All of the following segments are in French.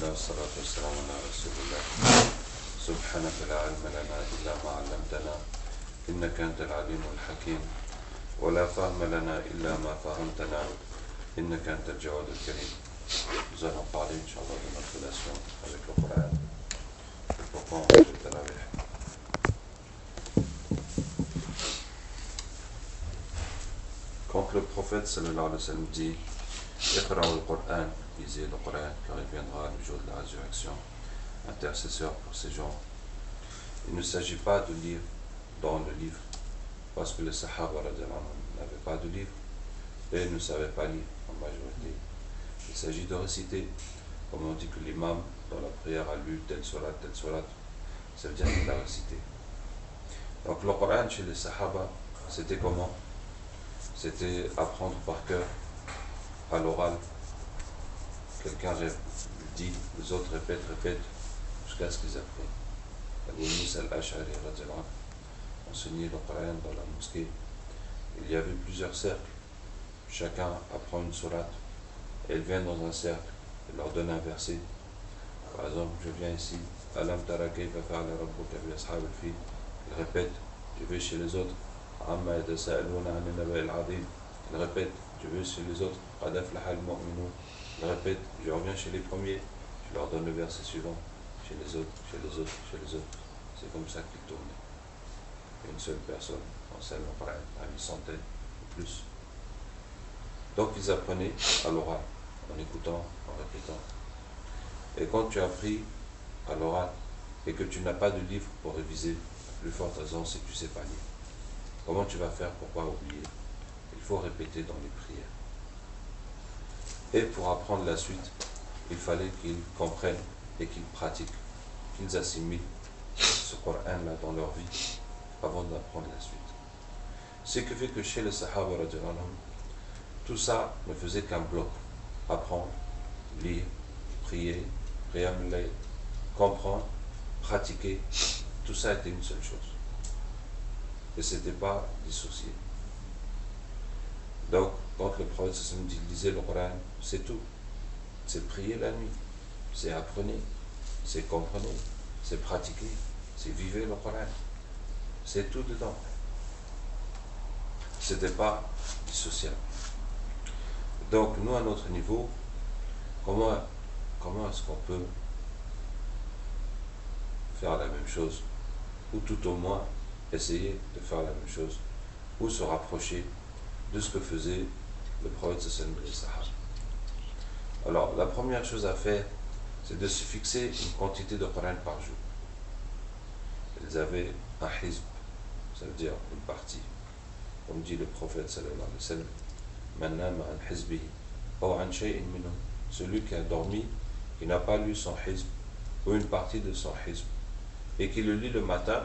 Alhamdulillah, salatu wassalamu ala rasulillah. Subhanaka la ilma lana illa ma 'allamtana innaka antal alimul hakim wa la fahma lana illa ma fahamtana innaka antal jawadul karim. Nous allons parler, Inch'Allah, de notre relation avec le Coran. Et pourquoi on fait le tarawih. Quand le prophète sallallahu alayhi wa sallam dit Iqra al-Qur'an, lisez le Coran, car il viendra le jour de la résurrection, intercesseur pour ces gens. Il ne s'agit pas de lire dans le livre, parce que les Sahaba n'avaient pas de livre et ne savaient pas lire en majorité. Il s'agit de réciter, comme on dit que l'imam dans la prière a lu telle surat, ça veut dire qu'il a récité. Donc le Coran chez les Sahaba, c'était comment? C'était apprendre par cœur, à l'oral. Quelqu'un dit, les autres répètent, jusqu'à ce qu'ils apprennent. Abu Musa al-Ash'ari enseignait le Coran dans la mosquée. Il y avait plusieurs cercles. Chacun apprend une sourate. Elle vient dans un cercle, elle leur donne un verset. Par exemple, je viens ici, Alam tara kayfa fa'ala rabbuka bi ashab al-fil. Il répète, je vais chez les autres. Amma yatasa'aluna 'ani an-naba'i al-'azim. Il répète, je vais chez les autres. Qad aflaha al-mu'minun. Il répète, je reviens chez les premiers. Je leur donne le verset suivant. Chez les autres, chez les autres, chez les autres. C'est comme ça qu'il tournait. Une seule personne enseigne le Coran à une centaine ou plus. Donc ils apprenaient à l'oral, en écoutant, en répétant. Et quand tu as appris à l'oral et que tu n'as pas de livre pour réviser, la plus forte raison c'est que tu ne sais pas lire. Comment tu vas faire pour ne pas oublier? Il faut répéter dans les prières. Et pour apprendre la suite, il fallait qu'ils comprennent et qu'ils pratiquent, qu'ils assimilent ce Coran-là dans leur vie avant d'apprendre la suite. Ce qui fait que chez les Sahaba, tout ça ne faisait qu'un bloc. Apprendre, lire, prier, comprendre, pratiquer, tout ça était une seule chose. Et ce n'était pas dissocié. Donc, quand le prophète lisait le Coran, c'est tout. C'est prier la nuit, c'est apprenez, c'est comprenez, c'est pratiquer, c'est vivre le Coran. C'est tout dedans. Ce n'était pas dissociable. Donc, nous, à notre niveau, comment est-ce qu'on peut faire la même chose, ou tout au moins essayer de faire la même chose, ou se rapprocher de ce que faisait le prophète sallallahu alayhi wa sallam. Alors, la première chose à faire, c'est de se fixer une quantité de Coran par jour. Ils avaient un hizb, ça veut dire une partie. Comme dit le prophète sallallahu alayhi wa sallam, Man nama an hizbihi, ou an shay'in minhum. Celui qui a dormi, qui n'a pas lu son hizb, ou une partie de son hizb, et qui le lit le matin,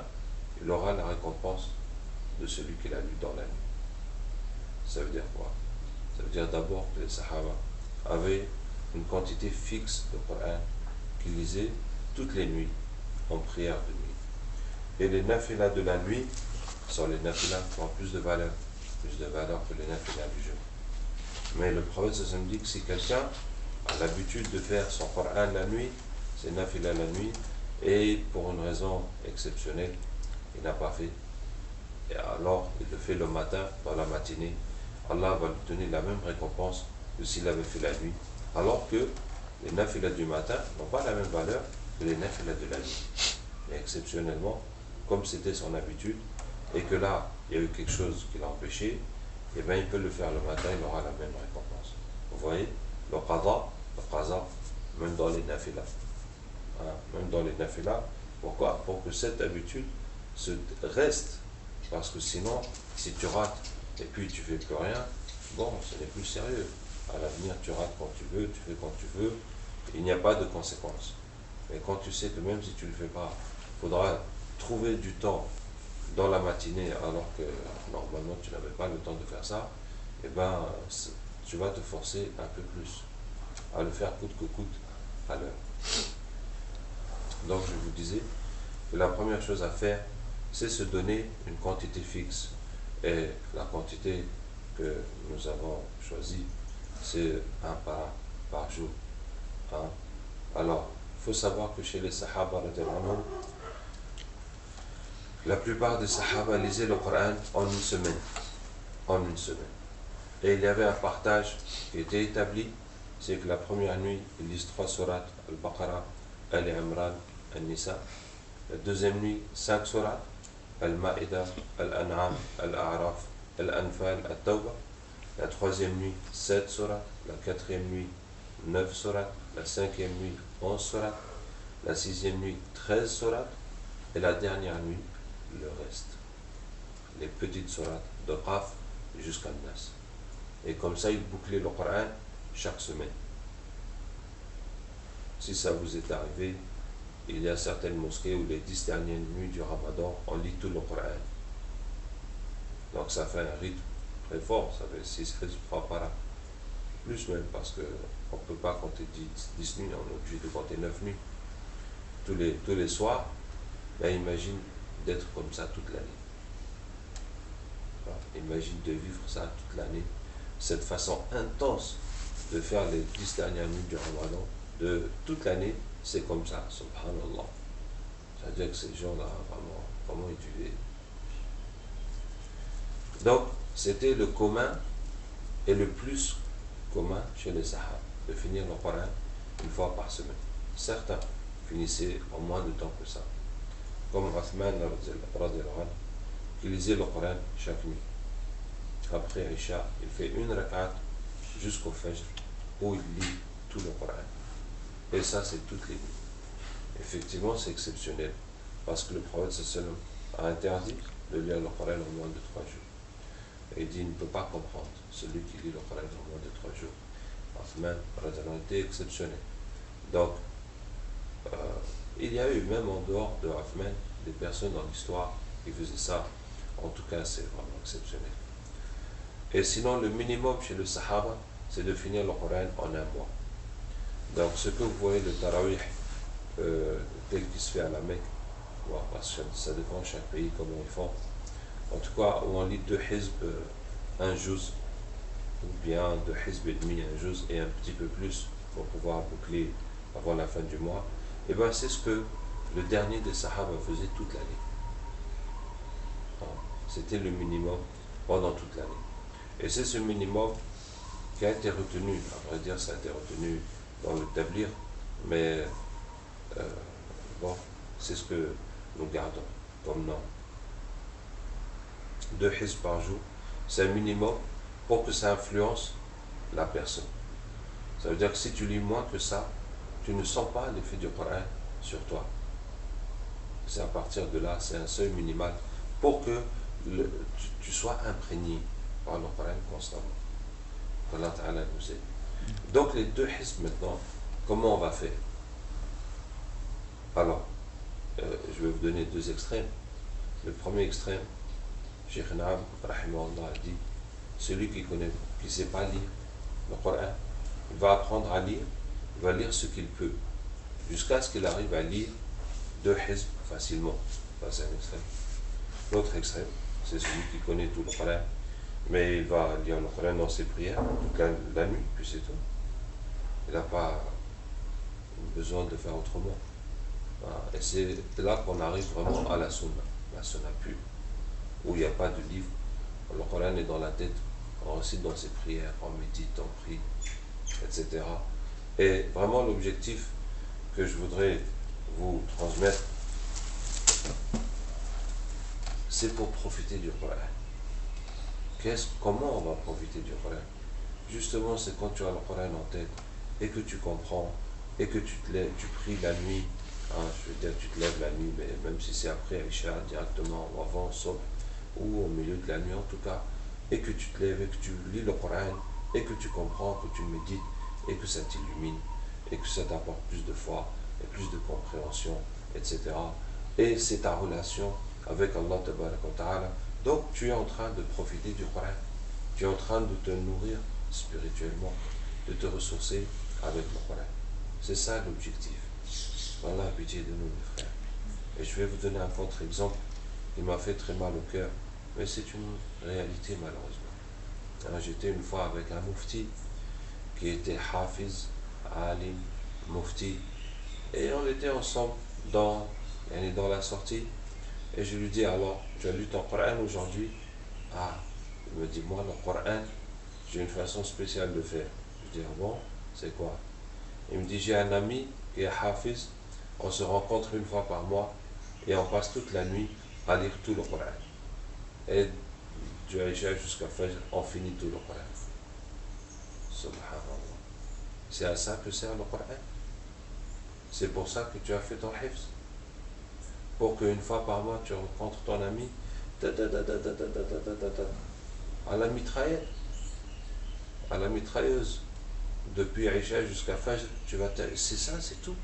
il aura la récompense de celui qui l'a lu dans la nuit. Ça veut dire quoi? Ça veut dire d'abord que les Sahaba avaient une quantité fixe de Coran qu'ils lisaient toutes les nuits en prière de nuit. Et les nafilas de la nuit sont les nafilas qui ont plus de valeur que les nafilas du jour. Mais le prophète me dit que si quelqu'un a l'habitude de faire son Coran la nuit, c'est nafilas la nuit, et pour une raison exceptionnelle, il n'a pas fait, et alors il le fait le matin, dans la matinée, Allah va lui donner la même récompense que s'il avait fait la nuit, alors que les nafilas du matin n'ont pas la même valeur que les nafilas de la nuit. Et exceptionnellement, comme c'était son habitude, et que là, il y a eu quelque chose qui l'a empêché, et bien il peut le faire le matin, il aura la même récompense. Vous voyez, le qaza, même dans les nafilas. Même dans les nafilas, pourquoi? Pour que cette habitude se reste, parce que sinon, si tu rates, et puis tu fais plus rien, bon, ce n'est plus sérieux. À l'avenir, tu rates quand tu veux, tu fais quand tu veux, il n'y a pas de conséquences. Mais quand tu sais que même si tu ne le fais pas, il faudra trouver du temps dans la matinée, alors que normalement tu n'avais pas le temps de faire ça, et ben tu vas te forcer un peu plus à le faire coûte que coûte à l'heure. Donc je vous disais que la première chose à faire, c'est se donner une quantité fixe. Et la quantité que nous avons choisie, c'est un par jour. Alors, il faut savoir que chez les Sahaba, la plupart des Sahaba lisaient le Coran en une semaine. En une semaine. Et il y avait un partage qui était établi, c'est que la première nuit, ils lisent 3 sourates, Al-Baqarah, Al-Imran, Al-Nisa. La deuxième nuit, 5 sourates, Al-Ma'ida, Al-An'am, Al-A'raf, Al-Anfal, Al-Tawbah. La troisième nuit, 7 sourates. La quatrième nuit, 9 sourates. La cinquième nuit, 11 sourates. La sixième nuit, 13 sourates. Et la dernière nuit, le reste. Les petites sourates de Qaf jusqu'à Nas. Et comme ça, il bouclait le Coran chaque semaine. Si ça vous est arrivé, il y a certaines mosquées où les 10 dernières nuits du Ramadan, on lit tout le Coran. Donc ça fait un rythme très fort, ça fait 6 rythmes par an. Plus même, parce qu'on ne peut pas compter 10 nuits, on est obligé de compter 9 nuits. Tous les soirs, ben imagine d'être comme ça toute l'année. Imagine de vivre ça toute l'année, cette façon intense de faire les 10 dernières nuits du Ramadan, de toute l'année, c'est comme ça, subhanallah. C'est-à-dire que ces gens-là, vraiment ils vivaient. Donc, c'était le commun et le plus commun chez les Sahaba, de finir le Coran une fois par semaine. Certains finissaient en moins de temps que ça, comme Uthman qui lisait le Coran chaque nuit. Après Isha, il fait une rakat jusqu'au Fajr où il lit tout le Coran. Et ça, c'est toutes les nuits. Effectivement, c'est exceptionnel parce que le prophète sallam a interdit de lire le Coran en moins de 3 jours. Et il dit, il ne peut pas comprendre celui qui lit le Coran en moins de 3 jours. Uthman était exceptionnel. Donc, il y a eu même en dehors de Uthman des personnes dans l'histoire qui faisaient ça. En tout cas, c'est vraiment exceptionnel. Et sinon, le minimum chez le Sahaba, c'est de finir le Coran en un mois. Donc, ce que vous voyez, le Tarawih, tel qu'il se fait à la Mecque, parce que ça dépend de chaque pays, comment ils font. En tout cas, où on lit 2 hizb, un juz, ou bien 2 hizb et demi, un juz, et un petit peu plus, pour pouvoir boucler avant la fin du mois, et bien c'est ce que le dernier des Sahaba faisait toute l'année. C'était le minimum pendant toute l'année. Et c'est ce minimum qui a été retenu, à vrai dire ça a été retenu dans le tablir, mais bon, c'est ce que nous gardons comme nom. 2 hizb par jour, c'est un minimum pour que ça influence la personne. Ça veut dire que si tu lis moins que ça, tu ne sens pas l'effet du Coran sur toi. C'est à partir de là, c'est un seuil minimal pour que tu sois imprégné par le Coran constamment. Allah Ta'ala nous aide. Donc les 2 hizb maintenant, comment on va faire? Alors, je vais vous donner 2 extrêmes. Le premier extrême, Cheikh Naam, rahimahullah, a dit, celui qui ne sait pas lire le Coran, il va apprendre à lire, il va lire ce qu'il peut, jusqu'à ce qu'il arrive à lire 2 hizb facilement. Ça, c'est un extrême. L'autre extrême, c'est celui qui connaît tout le Coran, mais il va lire le Coran dans ses prières toute la nuit, puis c'est tout. Il n'a pas besoin de faire autrement. Et c'est là qu'on arrive vraiment à la sunna pure, où il n'y a pas de livre. Le Coran est dans la tête, on récite dans ses prières, on médite, on prie, etc. Et vraiment l'objectif que je voudrais vous transmettre, c'est pour profiter du Coran. Comment on va profiter du Coran? Justement, c'est quand tu as le Coran en tête et que tu comprends et que tu te lèves, tu pries la nuit. Je veux dire, tu te lèves la nuit, mais même si c'est après Isha, directement, ou avant, sauf, ou au milieu de la nuit en tout cas, et que tu te lèves et que tu lis le Coran et que tu comprends, que tu médites et que ça t'illumine et que ça t'apporte plus de foi et plus de compréhension, etc. Et c'est ta relation avec Allah Ta'ala. Donc tu es en train de profiter du Coran, tu es en train de te nourrir spirituellement, de te ressourcer avec le Coran. C'est ça l'objectif. Voilà, pitié de nous, mes frères. Et je vais vous donner un contre-exemple qui m'a fait très mal au cœur, mais c'est une réalité malheureusement. J'étais une fois avec un mufti qui était hafiz, alim, mufti, Et on était ensemble dans la sortie. Et je lui dis, alors, tu as lu ton Coran aujourd'hui? Ah, il me dit, moi, le Coran, j'ai une façon spéciale de faire. Je dis, ah bon, c'est quoi? Il me dit, j'ai un ami qui est Hafiz, on se rencontre une fois par mois et on passe toute la nuit à lire tout le Coran. Et du Aïcha jusqu'à Fajr, on finit tout le Coran. Subhanallah. C'est à ça que sert le Coran. C'est pour ça que tu as fait ton hifz. Pour qu'une fois par mois tu rencontres ton ami, à la mitraillette, à la mitrailleuse, depuis Aïcha jusqu'à Fajr, c'est ça, c'est tout.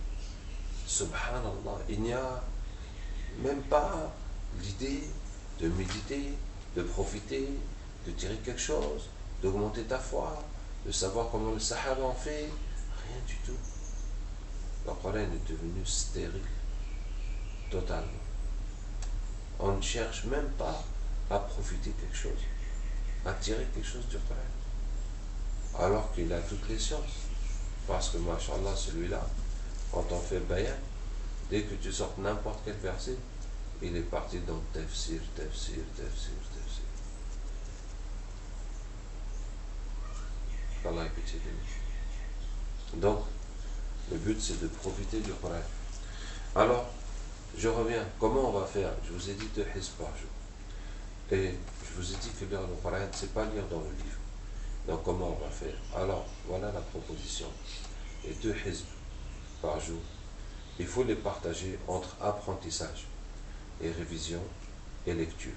Subhanallah, il n'y a même pas l'idée de méditer, de profiter, de tirer quelque chose, d'augmenter ta foi, de savoir comment le Sahaba en fait, rien du tout. Le Coran est devenu stérile, totalement. On ne cherche même pas à profiter quelque chose, à tirer quelque chose du Coran, alors qu'il a toutes les sciences. Parce que, machallah, celui-là, quand on fait bayan, dès que tu sortes n'importe quel verset, il est parti dans tafsir. Allah ait pitié de nous. Donc, le but c'est de profiter du Coran. Alors, je reviens. Comment on va faire? Je vous ai dit 2 hizb par jour. Et je vous ai dit que lire le Coran, c'est pas lire dans le livre. Donc, comment on va faire? Alors, voilà la proposition. Les 2 hizb par jour, il faut les partager entre apprentissage et révision et lecture.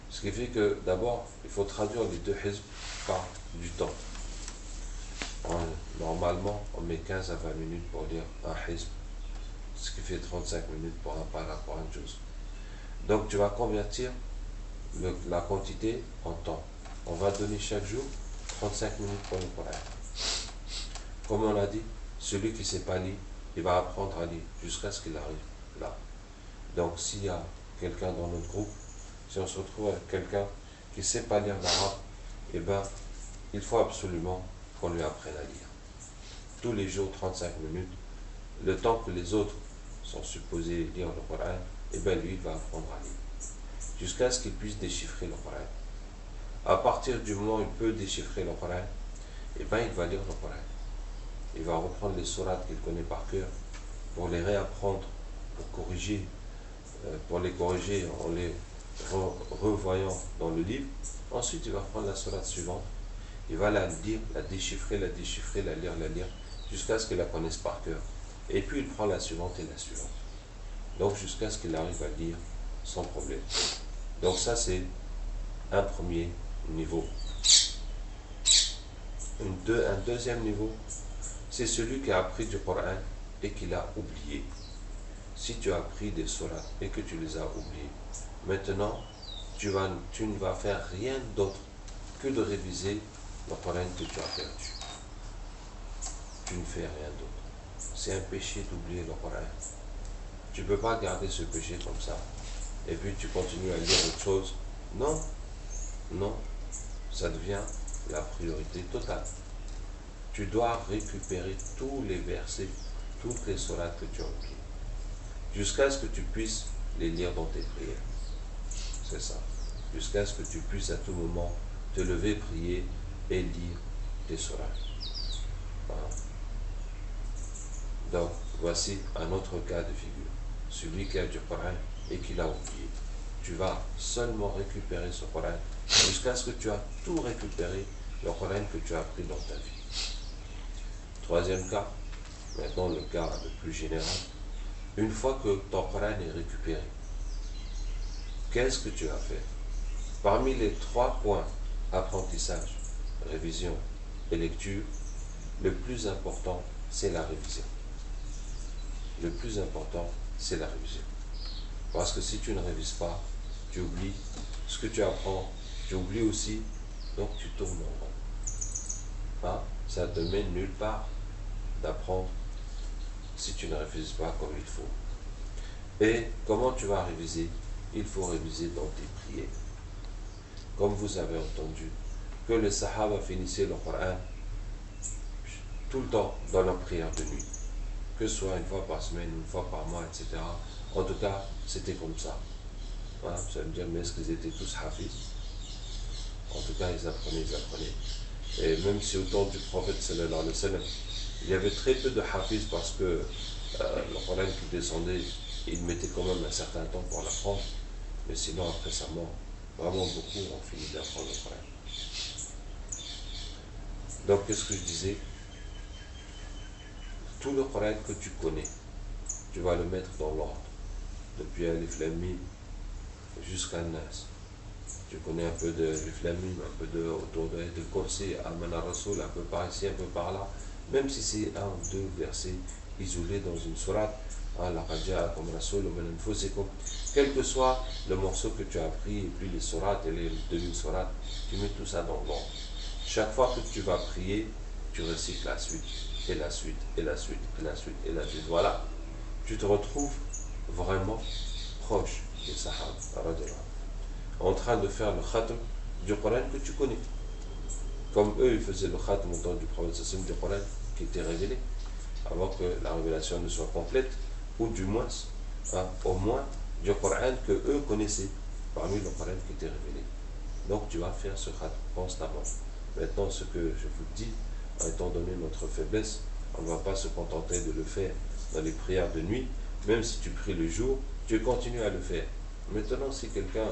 Ce qui fait que d'abord, il faut traduire les 2 hizb par du temps. Normalement, on met 15 à 20 minutes pour lire un hizb, ce qui fait 35 minutes pour un paragraphe, un juz. Donc tu vas convertir la quantité en temps. On va donner chaque jour 35 minutes pour le Coran. Comme on l'a dit, celui qui ne sait pas lire, il va apprendre à lire jusqu'à ce qu'il arrive là. Donc s'il y a quelqu'un dans notre groupe, si on se retrouve avec quelqu'un qui ne sait pas lire l'arabe, eh bien, il faut absolument qu'on lui apprenne à lire. Tous les jours, 35 minutes, le temps que les autres sont supposés lire le Coran, eh bien, lui, il va apprendre à lire. Jusqu'à ce qu'il puisse déchiffrer le Coran. À partir du moment où il peut déchiffrer le Coran, eh bien, il va lire le Coran. Il va reprendre les sourates qu'il connaît par cœur pour les réapprendre, pour les corriger en les revoyant dans le livre. Ensuite, il va prendre la sourate suivante. Il va la lire, la déchiffrer, la lire, jusqu'à ce qu'il la connaisse par cœur. Et puis il prend la suivante et la suivante. Donc jusqu'à ce qu'il arrive à lire sans problème. Donc ça c'est un premier niveau. Un deuxième niveau, c'est celui qui a appris du Coran et qui l'a oublié. Si tu as appris des sourates et que tu les as oubliés, maintenant tu ne vas faire rien d'autre que de réviser le Coran que tu as perdu. Tu ne fais rien d'autre. C'est un péché d'oublier le Coran. Tu ne peux pas garder ce péché comme ça. Et puis tu continues à lire autre chose. Non, non, ça devient la priorité totale. Tu dois récupérer tous les versets, toutes les sourates que tu as oubliées, jusqu'à ce que tu puisses les lire dans tes prières. C'est ça. Jusqu'à ce que tu puisses à tout moment te lever, prier et lire tes sourates. Voilà. Donc, voici un autre cas de figure. Celui qui a du Coran et qui l'a oublié. Tu vas seulement récupérer ce Coran jusqu'à ce que tu as tout récupéré, le Coran que tu as appris dans ta vie. Troisième cas, maintenant le cas le plus général. Une fois que ton Coran est récupéré, qu'est-ce que tu vas faire? Parmi les 3 points, apprentissage, révision et lecture, le plus important, c'est la révision. Le plus important, c'est la révision. Parce que si tu ne révises pas, tu oublies ce que tu apprends, tu oublies aussi, donc tu tournes en rond. Hein? Ça ne te mène nulle part d'apprendre si tu ne révises pas comme il faut. Et comment tu vas réviser? Il faut réviser dans tes prières. Comme vous avez entendu, que les Sahaba finissaient le Coran tout le temps dans leur prière de nuit. que ce soit une fois par semaine, une fois par mois, etc. En tout cas, c'était comme ça. Voilà, vous allez me dire, mais est-ce qu'ils étaient tous hafiz? En tout cas, ils apprenaient, ils apprenaient. Et même si au temps du prophète sallallahu alayhi wa sallam, il y avait très peu de hafiz parce que le Coran qui descendait, il mettait quand même un certain temps pour l'apprendre. Mais sinon, après sa mort, vraiment beaucoup ont fini d'apprendre le Coran. Donc, qu'est-ce que je disais? Tout le Coran que tu connais, tu vas le mettre dans l'ordre. Depuis Alif Lam Mim jusqu'à Nas. Tu connais un peu de Alif Lam Mim, un peu de autour de Kursi, Amana Rasoul, un peu par ici, un peu par là. Même si c'est un ou deux versets isolés dans une sourate, quel que soit le morceau que tu as appris, et puis les sourates et les demi-sourates, tu mets tout ça dans l'ordre. Chaque fois que tu vas prier, tu récites la suite, et la suite, et la suite, et la suite, et la suite. Voilà. Tu te retrouves vraiment proche des Sahaba, en train de faire le khatm du Coran que tu connais. Comme eux, ils faisaient le khatm au temps du prophète du Coran qui était révélé, avant que la révélation ne soit complète, ou du moins, au moins, du Coran que eux connaissaient, parmi le Coran qui était révélé. Donc tu vas faire ce khatm constamment. Maintenant, ce que je vous dis, étant donné notre faiblesse, on ne va pas se contenter de le faire dans les prières de nuit. Même si tu pries le jour, tu continues à le faire. Maintenant, si quelqu'un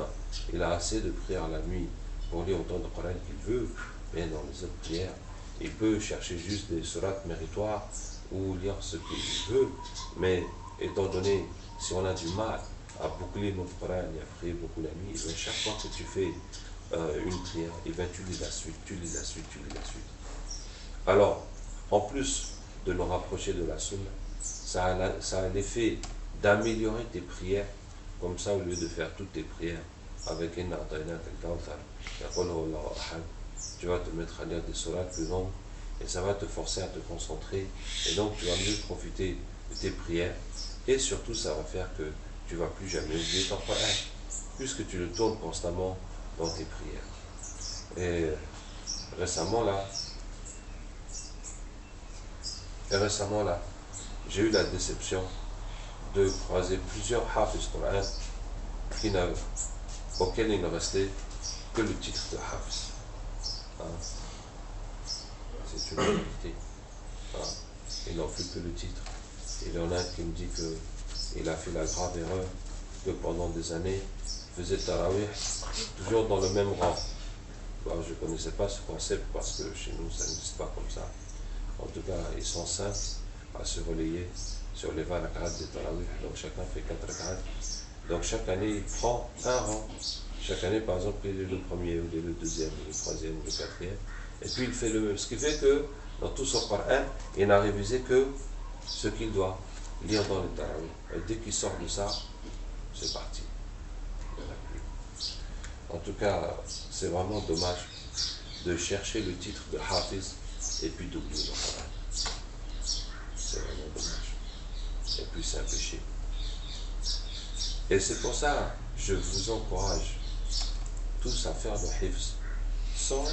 il a assez de prières la nuit pour lire autant de Coran qu'il veut, bien dans les autres prières, il peut chercher juste des sourates méritoires ou lire ce qu'il veut. Mais étant donné, si on a du mal à boucler notre Coran et à prier beaucoup la nuit, bien chaque fois que tu fais une prière, et bien tu lis la suite, tu lis la suite, tu lis la suite. Alors, en plus de nous rapprocher de la sunna, ça a l'effet d'améliorer tes prières. Comme ça, au lieu de faire toutes tes prières avec un tu vas te mettre à lire des sourates plus longues et ça va te forcer à te concentrer. Et donc, tu vas mieux profiter de tes prières. Et surtout, ça va faire que tu ne vas plus jamais oublier ton Coran, puisque tu le tournes constamment dans tes prières. Et récemment, là, j'ai eu la déception de croiser plusieurs Hafiz Coran auxquels il ne restait que le titre de Hafiz. C'est une réalité. Ils n'ont plus que le titre. Il y en a un qui me dit qu'il a fait la grave erreur que pendant des années, il faisait Tarawih toujours dans le même rang. Alors, je ne connaissais pas ce concept parce que chez nous, ça n'existe pas comme ça. En tout cas, ils sont simples à se relayer sur les 20 rak'at de Tarawih. Donc chacun fait 4 rak'at. Donc chaque année, il prend un rang. Chaque année, par exemple, il est le premier, ou il est le deuxième, ou le troisième, ou le quatrième. Et puis il fait le même. Ce qui fait que dans tout son Coran, il n'a révisé que ce qu'il doit lire dans le Tarawih. Et dès qu'il sort de ça, c'est parti. Il n'y en a plus. En tout cas, c'est vraiment dommage de chercher le titre de Hafiz et puis d'oublier le Coran. C'est vraiment dommage. Et puis c'est un péché. Et c'est pour ça que je vous encourage tous à faire le hifz sans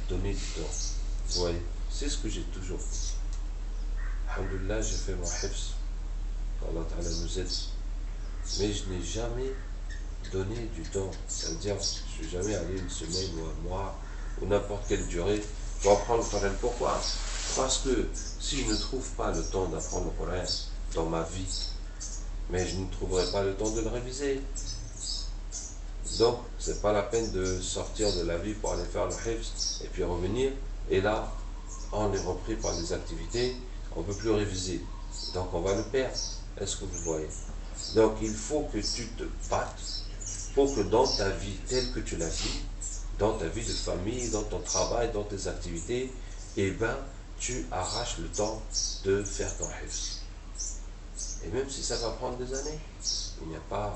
donner du temps. Vous voyez, c'est ce que j'ai toujours fait. Alhamdulillah, j'ai fait mon hifz. Allah Ta'ala nous aide. Mais je n'ai jamais donné du temps. C'est-à-dire, je ne suis jamais allé une semaine ou un mois ou n'importe quelle durée pour apprendre le Coran. Pourquoi? Parce que si je ne trouve pas le temps d'apprendre le Coran dans ma vie, mais je ne trouverai pas le temps de le réviser. Donc, ce n'est pas la peine de sortir de la vie pour aller faire le hifz et puis revenir. Et là, on est repris par des activités, on ne peut plus réviser. Donc, on va le perdre. Est-ce que vous voyez? Donc, il faut que tu te battes pour que dans ta vie telle que tu la vis, dans ta vie de famille, dans ton travail, dans tes activités, eh bien, tu arraches le temps de faire ton hifz. Et même si ça va prendre des années, il n'y a pas,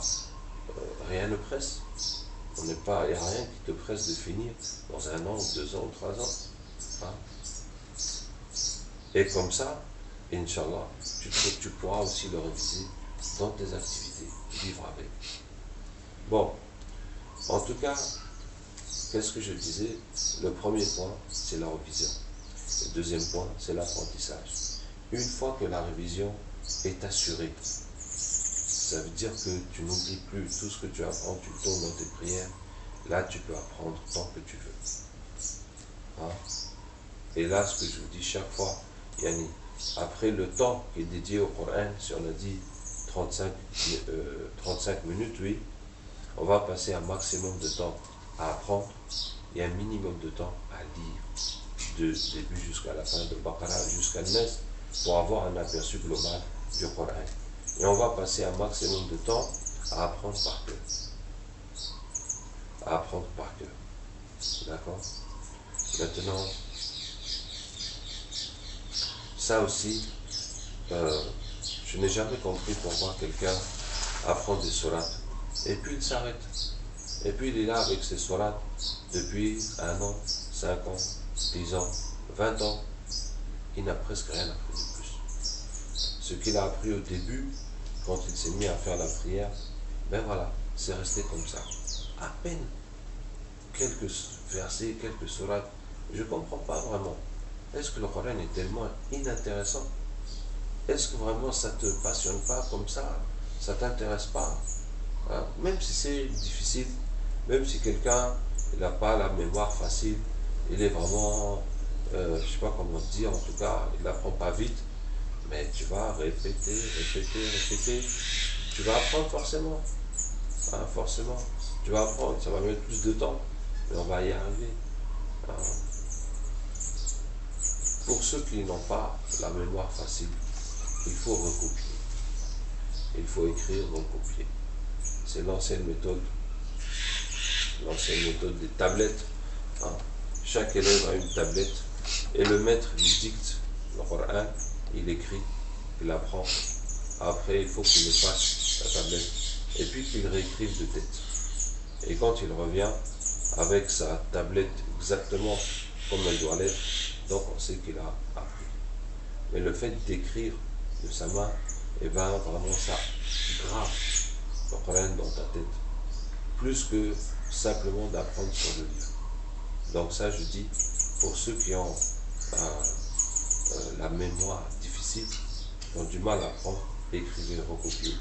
rien ne presse. Il n'y a rien qui te presse de finir dans 1 an, 2 ans, 3 ans. Et comme ça, Inch'Allah, tu pourras aussi le réviser dans tes activités, vivre avec. Bon, en tout cas, qu'est-ce que je disais? Le premier point, c'est la révision. Le deuxième point, c'est l'apprentissage. une fois que la révision est assurée, ça veut dire que tu n'oublies plus tout ce que tu apprends, tu tournes dans tes prières. Là, tu peux apprendre tant que tu veux. Hein? Et là, ce que je vous dis chaque fois, Yanni, après le temps qui est dédié au Coran, si on a dit 35 minutes, oui, on va passer un maximum de temps à apprendre et un minimum de temps à lire, de début jusqu'à la fin, de Baqarah jusqu'à Nas, pour avoir un aperçu global du Coran. Et on va passer un maximum de temps à apprendre par cœur. À apprendre par cœur. D'accord? Maintenant, ça aussi, je n'ai jamais compris pourquoi quelqu'un apprend des sourates et puis il s'arrête. Et puis il est là avec ses sourates depuis 1 an, 5 ans, 10 ans, 20 ans. Il n'a presque rien appris de plus. Ce qu'il a appris au début, quand il s'est mis à faire la prière, ben voilà, c'est resté comme ça. À peine quelques versets, quelques sourates. Je ne comprends pas vraiment. Est-ce que le Coran est tellement inintéressant? Est-ce que vraiment ça ne te passionne pas comme ça? Ça ne t'intéresse pas? Hein? Même si c'est difficile, même si quelqu'un n'a pas la mémoire facile, il est vraiment, je ne sais pas comment dire, en tout cas, il n'apprend pas vite, mais tu vas répéter, tu vas apprendre forcément. Hein, forcément, tu vas apprendre, ça va mettre plus de temps, mais on va y arriver. Hein. Pour ceux qui n'ont pas la mémoire facile, il faut recopier. Il faut écrire, recopier. C'est l'ancienne méthode des tablettes. Hein. Chaque élève a une tablette et le maître lui dicte le Coran, il écrit, il apprend. Après, il faut qu'il efface la tablette et puis qu'il réécrive de tête. Et quand il revient avec sa tablette exactement comme elle doit l'être, donc on sait qu'il a appris. Mais le fait d'écrire de sa main, eh bien vraiment ça grave le Coran dans ta tête, plus que simplement d'apprendre sur le livre. Donc ça, je dis, pour ceux qui ont la mémoire difficile, qui ont du mal à apprendre, écrivez, recopiez.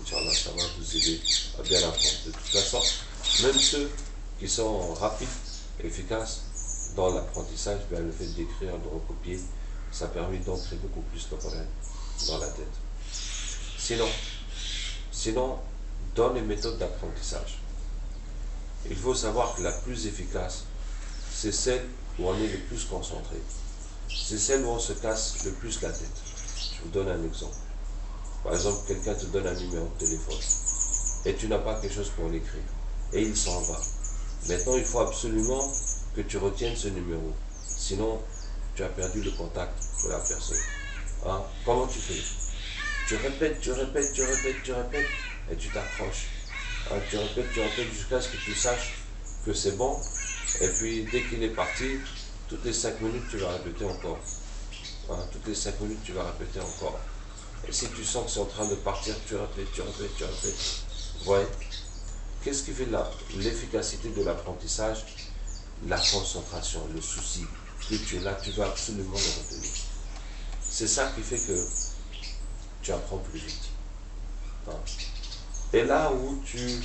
Inch'Allah, ça va vous aider à bien apprendre. De toute façon, même ceux qui sont rapides et efficaces dans l'apprentissage, bien, le fait d'écrire, de recopier, ça permet d'ancrer beaucoup plus le Coran dans la tête. Sinon, dans les méthodes d'apprentissage, il faut savoir que la plus efficace, c'est celle où on est le plus concentré. C'est celle où on se casse le plus la tête. Je vous donne un exemple. Par exemple, quelqu'un te donne un numéro de téléphone et tu n'as pas quelque chose pour l'écrire et il s'en va. Maintenant, il faut absolument que tu retiennes ce numéro. Sinon, tu as perdu le contact de la personne. Hein? Comment tu fais? Tu répètes et tu t'accroches. Hein? Tu répètes jusqu'à ce que tu saches que c'est bon. Et puis, dès qu'il est parti, toutes les 5 minutes, tu vas répéter encore. Hein? Toutes les 5 minutes, tu vas répéter encore. Et si tu sens que c'est en train de partir, tu répètes. Vous voyez? Qu'est-ce qui fait l'efficacité de l'apprentissage? La concentration, le souci que tu es là, tu vas absolument le retenir. C'est ça qui fait que tu apprends plus vite. Hein? Et là où tu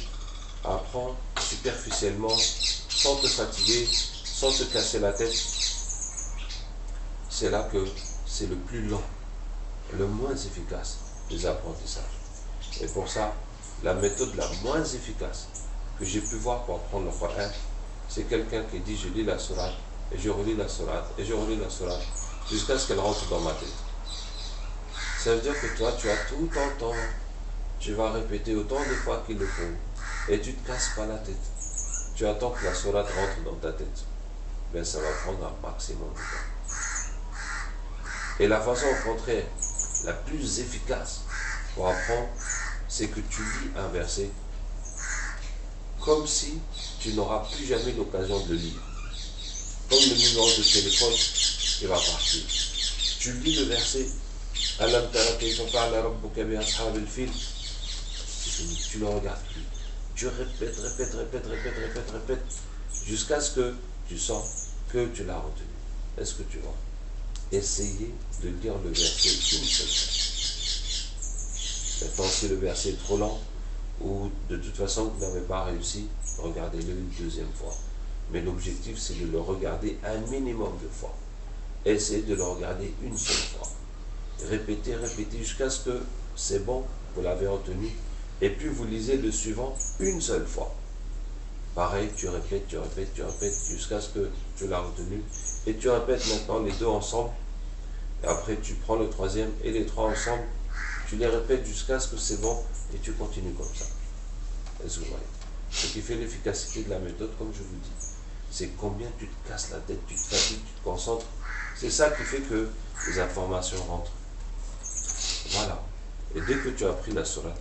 apprends superficiellement, sans te fatiguer, sans te casser la tête, c'est là que c'est le plus lent, le moins efficace des apprentissages. Et pour ça, la méthode la moins efficace que j'ai pu voir pour apprendre le Coran, c'est quelqu'un qui dit je lis la sourate, et je relis la sourate, et je relis la sourate, jusqu'à ce qu'elle rentre dans ma tête. Ça veut dire que toi, tu as tout ton temps, tu vas répéter autant de fois qu'il le faut, et tu ne te casses pas la tête. Tu attends que la sourate rentre dans ta tête. Ben, ça va prendre un maximum de temps. Et la façon au contraire, la plus efficace pour apprendre, c'est que tu lis un verset comme si tu n'auras plus jamais l'occasion de le lire. Comme le numéro de téléphone qui va partir. Tu lis le verset, Alam tara kayfa fa'ala rabbuka bi ashabil fil. C'est fini, tu ne le regardes plus. Tu répètes, jusqu'à ce que tu sens que tu l'as retenu. Est-ce que tu vois? essayez de lire le verset une seule fois. Maintenant, si le verset est trop lent, ou de toute façon vous n'avez pas réussi, regardez-le une deuxième fois. Mais l'objectif, c'est de le regarder un minimum de fois. Essayez de le regarder une seule fois. Répétez, répétez jusqu'à ce que c'est bon, vous l'avez retenu. Et puis vous lisez le suivant une seule fois. Pareil, tu répètes, tu répètes, tu répètes, jusqu'à ce que tu l'as retenu. Et tu répètes maintenant les deux ensemble. Et après, tu prends le troisième et les trois ensemble. Tu les répètes jusqu'à ce que c'est bon et tu continues comme ça. Est-ce que vous voyez? Ce qui fait l'efficacité de la méthode, comme je vous dis, c'est combien tu te casses la tête, tu te fatigues, tu te concentres. C'est ça qui fait que les informations rentrent. Voilà. Et dès que tu as appris la sourate,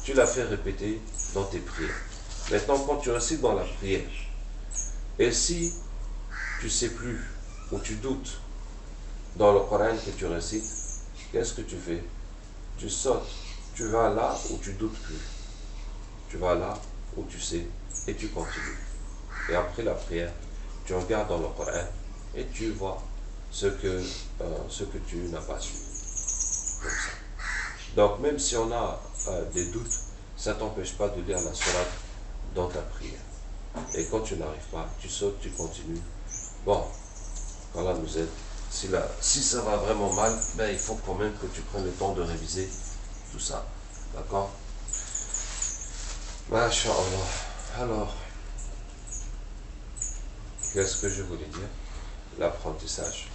tu la fais répéter dans tes prières. Maintenant, quand tu récites dans la prière, et si tu ne sais plus ou tu doutes dans le Coran que tu récites, qu'est-ce que tu fais? Tu sautes, tu vas là où tu doutes plus. Tu vas là où tu sais et tu continues. Et après la prière, tu regardes dans le Coran et tu vois ce que tu n'as pas su. Comme ça. Donc même si on a des doutes, ça ne t'empêche pas de lire la sourate dans ta prière. Et quand tu n'arrives pas, tu sautes, tu continues. Bon, quand là nous aide, si ça va vraiment mal, ben, il faut quand même que tu prennes le temps de réviser tout ça. D'accord? Masha'Allah. Alors, qu'est-ce que je voulais dire? L'apprentissage.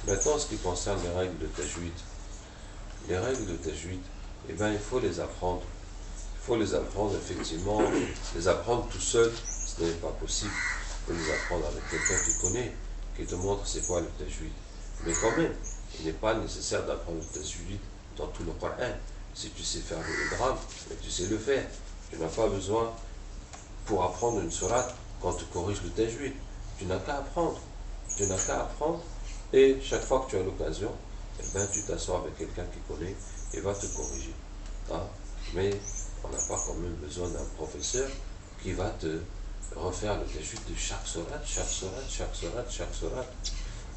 Maintenant, en ce qui concerne les règles de tajwid, les règles de tajwid, eh bien, il faut les apprendre. Il faut les apprendre, effectivement. Les apprendre tout seul, ce n'est pas possible. Il faut les apprendre avec quelqu'un qui connaît, qui te montre c'est quoi le tajwid. Mais quand même, il n'est pas nécessaire d'apprendre le tajwid dans tout le Coran. Si tu sais faire le drame, mais tu sais le faire. Tu n'as pas besoin, pour apprendre une sourate, quand tu corriges le tajwid. Tu n'as qu'à apprendre. Tu n'as qu'à apprendre. Et chaque fois que tu as l'occasion, eh ben, tu t'assois avec quelqu'un qui connaît et va te corriger. Hein? Mais on n'a pas quand même besoin d'un professeur qui va te refaire le tajwid de chaque sourate, chaque sourate, chaque sourate, chaque sourate.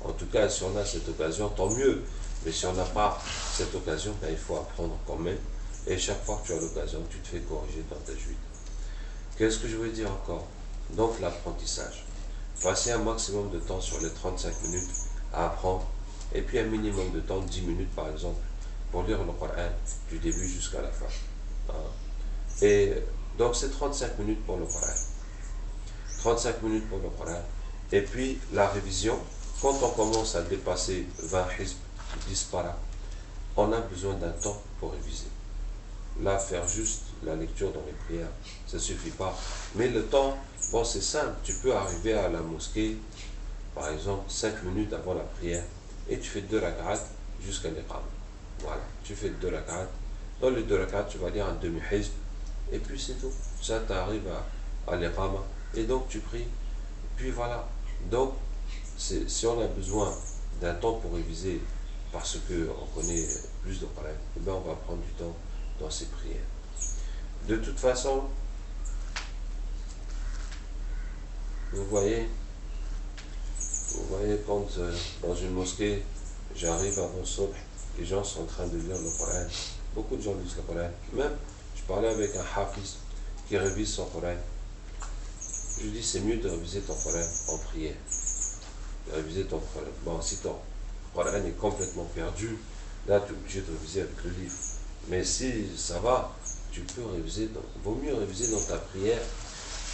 En tout cas, si on a cette occasion, tant mieux. Mais si on n'a pas cette occasion, ben, il faut apprendre quand même. Et chaque fois que tu as l'occasion, tu te fais corriger dans ta tajwid. Qu'est-ce que je veux dire encore? Donc l'apprentissage. Passer un maximum de temps sur les 35 minutes à apprendre. Et puis un minimum de temps, 10 minutes par exemple, pour lire le Coran du début jusqu'à la fin. Et donc c'est 35 minutes pour le Coran. 35 minutes pour le Coran. Et puis la révision, quand on commence à dépasser 20 hizb, 10 paras, on a besoin d'un temps pour réviser. Là, faire juste la lecture dans les prières, ça ne suffit pas. Mais le temps, bon, c'est simple. Tu peux arriver à la mosquée, par exemple, 5 minutes avant la prière, et tu fais 2 rak'at jusqu'à l'iqam. Voilà, tu fais 2 rak'at. Dans les 2 rak'at, tu vas lire un demi-hizb, et puis c'est tout. Ça t'arrive à l'iqam, et donc tu pries. Puis voilà. Donc, si on a besoin d'un temps pour réviser, parce qu'on connaît plus de problèmes, eh bien on va prendre du temps dans ces prières. De toute façon, vous voyez quand dans une mosquée, j'arrive avant Subh, les gens sont en train de lire le Coran. Beaucoup de gens lisent le Coran. Même, je parlais avec un hafiz qui révise son Coran. Je dis, c'est mieux de réviser ton Coran en prière. De réviser ton Coran. Bon, si ton Coran est complètement perdu, là, tu es obligé de réviser avec le livre. Mais si ça va, tu peux réviser, vaut mieux réviser dans ta prière.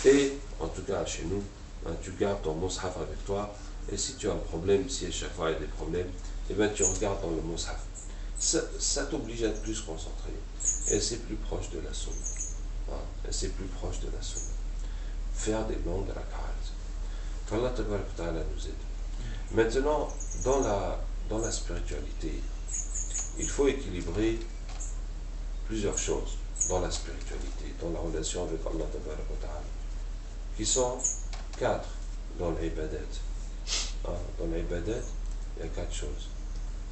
Et, en tout cas, chez nous, hein, tu gardes ton mushaf avec toi. Et si tu as un problème, si à chaque fois il y a des problèmes, eh bien, tu regardes dans le mushaf. Ça t'oblige à être plus concentré. Et c'est plus proche de la sunna. Hein, et c'est plus proche de la sunna. Faire des longues rak'at. Qu'Allah Ta'ala nous aide. Maintenant, dans la spiritualité, il faut équilibrer plusieurs choses dans la spiritualité, dans la relation avec Allah Ta'ala, qui sont 4 dans l'ibadat. Dans l'ibadat, il y a 4 choses.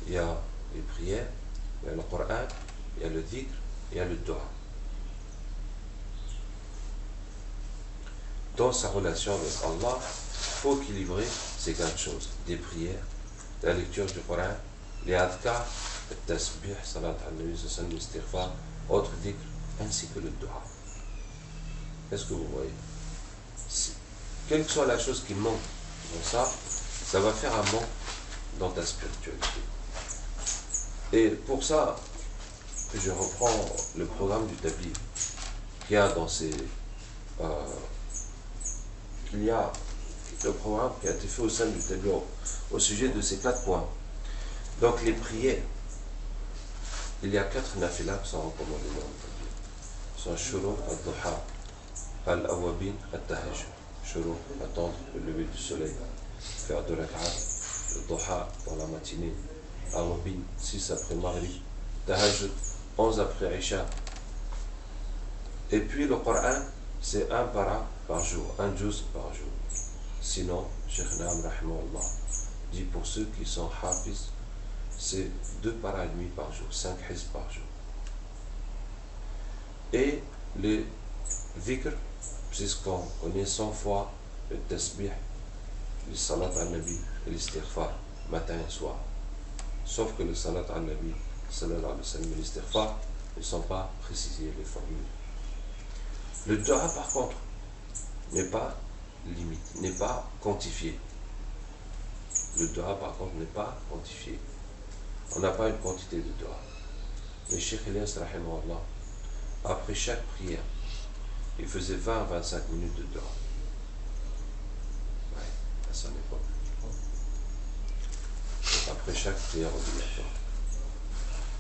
Il y a les prières, il y a le Coran, il y a le dhikr, il y a le dua. Dans sa relation avec Allah, il faut équilibrer ces 4 choses. Des prières, la lecture du Coran, les adhkar, le tasbih, salat al-nabi, l'istighfar, autres dhikr, ainsi que le dua. Est-ce que vous voyez? Quelle que soit la chose qui manque dans ça, ça va faire un manque dans ta spiritualité. Et pour ça, je reprends le programme du Tabligh qu'il y a dans ces... il y a le programme qui a été fait au sein du Tabligh au sujet de ces 4 points. Donc les prières, il y a 4 nafilas qui sont recommandés dans le Tabligh. Ce sont Shuru, Al-Duha, Al-Awabin, Al-Tahajjud. Shuru, attendre le lever du soleil, faire 2 rak'at, le Duha dans la matinée, Awabin, 6 après Maghrib, Tahajjud, 11 après Isha. Et puis le Coran, c'est 1 para par jour, 1 juz par jour. Sinon, Cheikh Naam Rahimahullah dit pour ceux qui sont hafiz, c'est 2 para et demi par jour, 5 hizb par jour. Et les dhikr, puisqu'on connaît 100 fois le tasbih, le salat al-nabi et l'istighfar, matin et soir. Sauf que le salat al-nabi, sallallahu alayhi wa sallam, et l'istighfar ne sont pas précisés, les formules. Le dua, par contre, n'est pas limité, n'est pas quantifié. Le dua, par contre, n'est pas quantifié. On n'a pas une quantité de dua. Le Cheikh Ilyas, rahimahullah, après chaque prière, il faisait 20 à 25 minutes de dua. Ouais, à son époque. Après chaque prière obligatoire.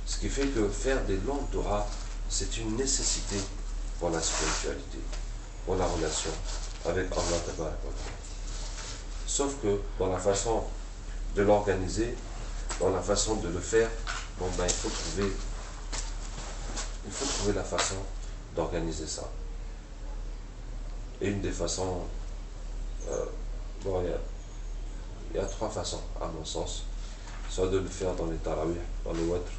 Ce qui fait que faire des longues dua, c'est une nécessité pour la spiritualité, pour la relation avec Allah Tabaraka wa Ta'ala. Sauf que dans la façon de l'organiser, dans la façon de le faire, bon ben, il faut trouver la façon d'organiser ça. Et une des façons, bon, il y a 3 façons, à mon sens. Soit de le faire dans les tarawih, dans le watr,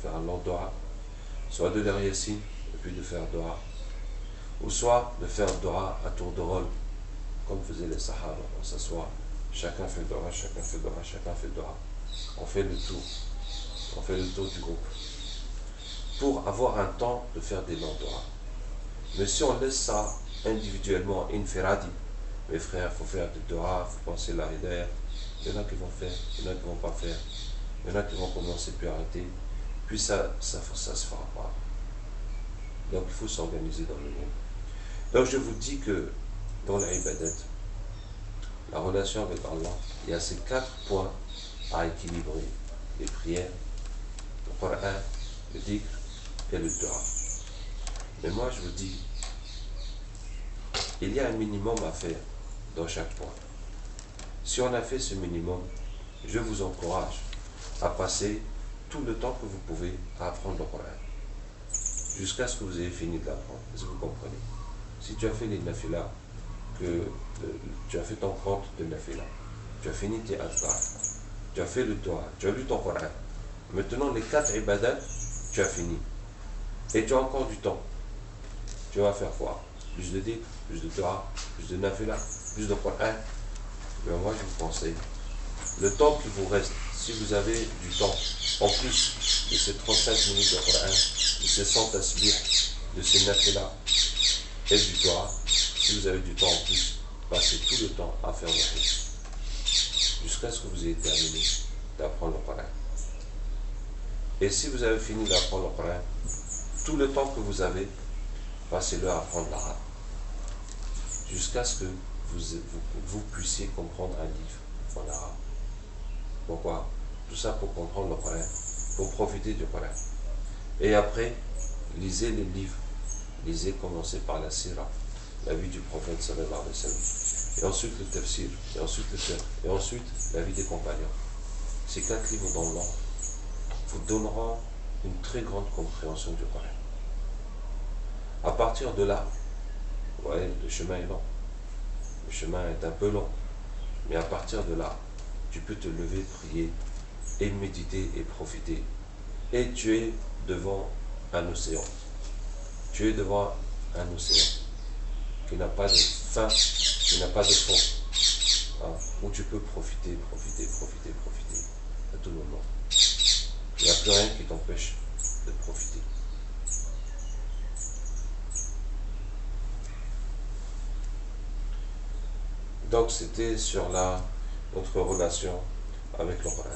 faire un long dua, soit de lire Yasin, et puis de faire dua, ou soit de faire dua à tour de rôle, comme faisaient les Sahaba. On s'assoit, chacun fait dua, chacun fait dua, chacun fait dua. On fait le tour du groupe, pour avoir un temps de faire des longs dua. Mais si on laisse ça individuellement, infiradi, mes frères, il faut faire des dua, il faut penser la hidayah. Il y en a qui vont faire, il y en a qui ne vont pas faire, il y en a qui vont commencer puis arrêter, puis ça se fera pas. Donc il faut s'organiser dans le groupe. Donc je vous dis que dans l'ibadat, la relation avec Allah, il y a ces 4 points à équilibrer: les prières, le Coran, le dhikr et le dua. Mais moi je vous dis, il y a un minimum à faire dans chaque point. Si on a fait ce minimum, je vous encourage à passer tout le temps que vous pouvez à apprendre le Coran, jusqu'à ce que vous ayez fini de l'apprendre. Est-ce que vous comprenez? Si tu as fait les nafilas, tu as fait ton compte de nafila, tu as fini tes adhkar, tu as fait le dua, tu as lu ton Coran, maintenant les 4 ibadat, tu as fini, et tu as encore du temps, tu vas faire quoi? Plus de dhikr, plus de dua, plus de nafila, plus de Coran. Mais moi je vous conseille, le temps qui vous reste, si vous avez du temps, en plus de ces 35 minutes de Coran, de ces 100 tasbih, de ces nafila et du dua, si vous avez du temps en plus, passez tout le temps à faire le dhikr, jusqu'à ce que vous ayez terminé d'apprendre le Coran. Et si vous avez fini d'apprendre le Coran, tout le temps que vous avez, passez-le à apprendre l'arabe, jusqu'à ce que vous puissiez comprendre un livre en arabe. Pourquoi? Tout ça pour comprendre le Coran, pour profiter du Coran. Et après, lisez les livres. Lisez, commencez par la sira, la vie du prophète sallallahu alayhi wa sallam. Et ensuite le tafsir, et ensuite le fiqh, et ensuite la vie des compagnons. Ces 4 livres dans l'ordre vous donneront une très grande compréhension du Coran. À partir de là, ouais, le chemin est long. Le chemin est un peu long. Mais à partir de là, tu peux te lever, prier, et méditer et profiter. Et tu es devant un océan. Tu es devant un océan qui n'a pas de fin, qui n'a pas de fond. Hein? où tu peux profiter à tout moment. Il n'y a plus rien qui t'empêche de profiter. Donc c'était sur notre relation avec le Coran.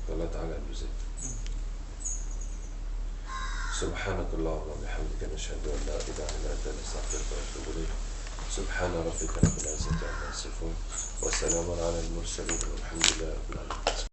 qu'Allah Ta'ala nous aide. سبحانك اللهم وبحمدك نشهد أن لا إله إلا أنت نستغفرك ونتوب إليك. سبحان ربك رب العزة عما يصفون وسلام على المرسلين والحمد لله رب العالمين.